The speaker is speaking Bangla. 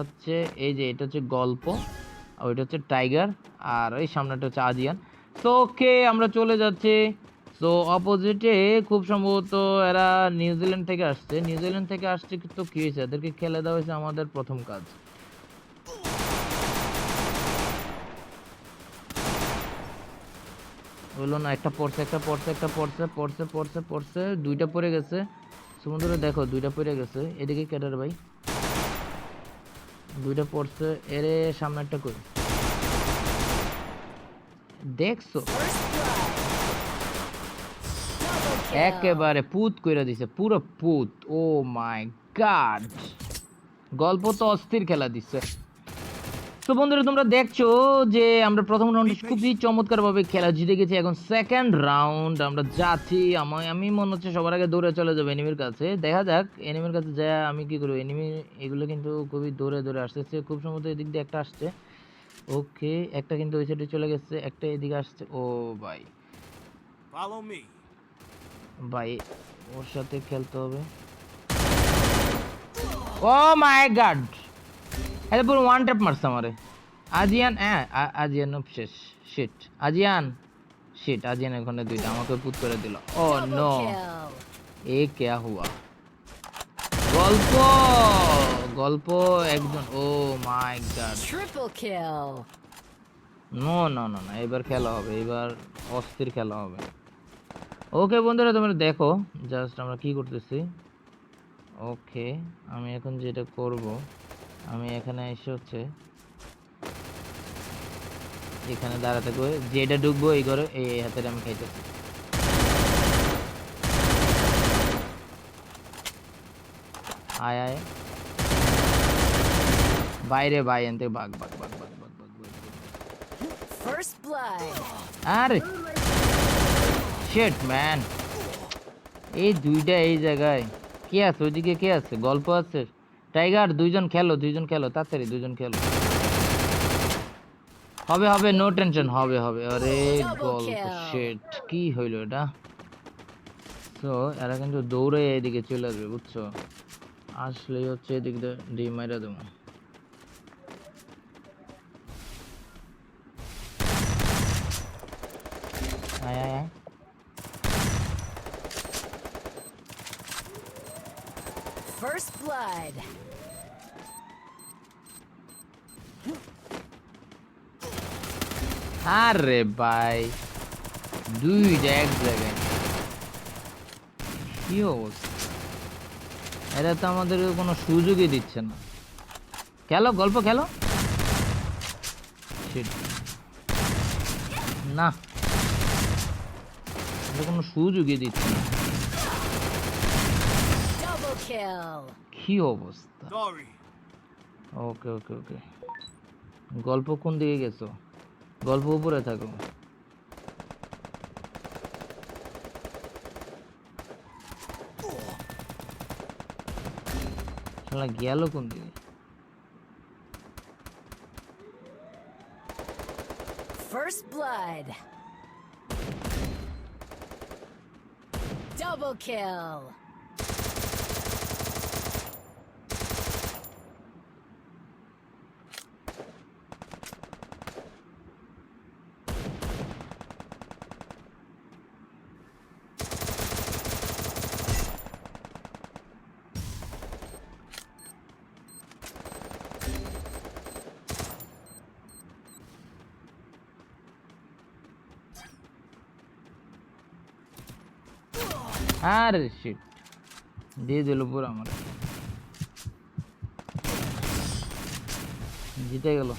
হচ্ছে এই যে এটা হচ্ছে গল্প, আর ওইটা হচ্ছে টাইগার, আর এই সামনেটা হচ্ছে আজিয়ান। তো ওকে আমরা চলে যাচ্ছি। তো অপোজিটে খুব সম্ভবত এরা নিউজিল্যান্ড থেকে আসছে। নিউজিল্যান্ড থেকে আসছে, তো কি হয়েছে, এদেরকে খেলে দেওয়া হয়েছে আমাদের প্রথম কাজ। হলো না, একটা পড়ছে, একটা পড়ছে, একটা পড়ছে, পড়ছে পড়ছে পড়ছে, দুইটা পড়ে গেছে। সমুদ্রে দেখো দুইটা পড়ে গেছে। এদিকে কেডার ভাই, দুইটা পড়ছে। এরে সামনে একটা কই দেখছো, একেবারে পুত কইরা দিছে, পুরো পুত। ও মাই গড, গল্প তো অস্থির খেলা দিচ্ছে। তো বন্ধুরা তোমরা দেখছো যে আমরা প্রথম রাউন্ডে খুবই চমৎকার ভাবে খেলা জিতে গেছি। এখন সেকেন্ড রাউন্ড আমরা যাচ্ছি। আমি মনে হচ্ছে সবার আগে দৌড়ে চলে যাবো এনিমির কাছে। দেখা যাক এনিমির কাছে যা আমি কি করবো। এনিমি এগুলো কিন্তু খুবই দৌড়ে দৌড়ে আসতেছে, খুব সম্ভবত এদিক দিয়ে একটা আসছে। ওকে, একটা কিন্তু ওই সাইডে চলে গেছে, একটা এদিকে আসছে। ও ভাই ভাই, ওর সাথে খেলতে হবে। ও মাই গড, এটা পুরো ওয়ান ট্যাপ মারছে আমারে। আজিয়ান, হ্যাঁ আজিয়ান শেষ। শিট আজিয়ান, শিট আজিয়ান এখানে দুইটা আমাকে পুট করে দিল। ও নো, এ क्या हुआ। গল্প গল্প একজন, oh my God, triple kill. No no no না, এবার খেলা হবে, এবার অস্থির খেলা হবে। ওকে বন্ধুরা তোমরা দেখো জাস্ট আমরা কি করতেছি। ওকে, আমি এখন যেটা করব, আমি এখানে এসে হচ্ছে এখানে দাঁড়াতে করে যেটা ঢুকবো এই ঘরে, এই হাতে আমি খাইতেছি। আয় আয় বাইরে, ভাই এনতে ভাগ ভাগ ভাগ ভাগ ভাগ ভাগ ভাগ। First blood. আরে শিট ম্যান, এই দুইটা এই জায়গায় কে আছে, ওইদিকে কে আছে, গল্প আছে, টাইগার। দুইজন খেলো, দুইজন খেলো তাড়াতাড়ি, দুইজন খেলো। হবে হবে, নো টেনশন, হবে হবে। আরে গল্প, শিট কি হইলো এটা। তো এরা কিন্তু দৌড়ে এদিকে চলে আসবে বুঝছো, আসলেই হচ্ছে এদিক দিয়ে ডিম মাইরা দেবো। আয় আয় আয়, ফার্স্ট ব্লাড। আরে ভাই দুইটা এক জায়গায়, কি অবস্থা। এরা তো আমাদের কোনো সুযোগই দিচ্ছে না। খেলো গল্প খেলো। Shit, না, এটা কোনো সুযোগই দিচ্ছে না। ডাবল কিল। কি অবস্থা। ওকে ওকে ওকে, গল্প কোন দিকে গেছো, গল্প উপরে থাকো। শালা গেল কোন দিকে। First blood. ডাবল কিল। আরে শিট, দিয়ে দিল পুরো আমার, জিতে গেল।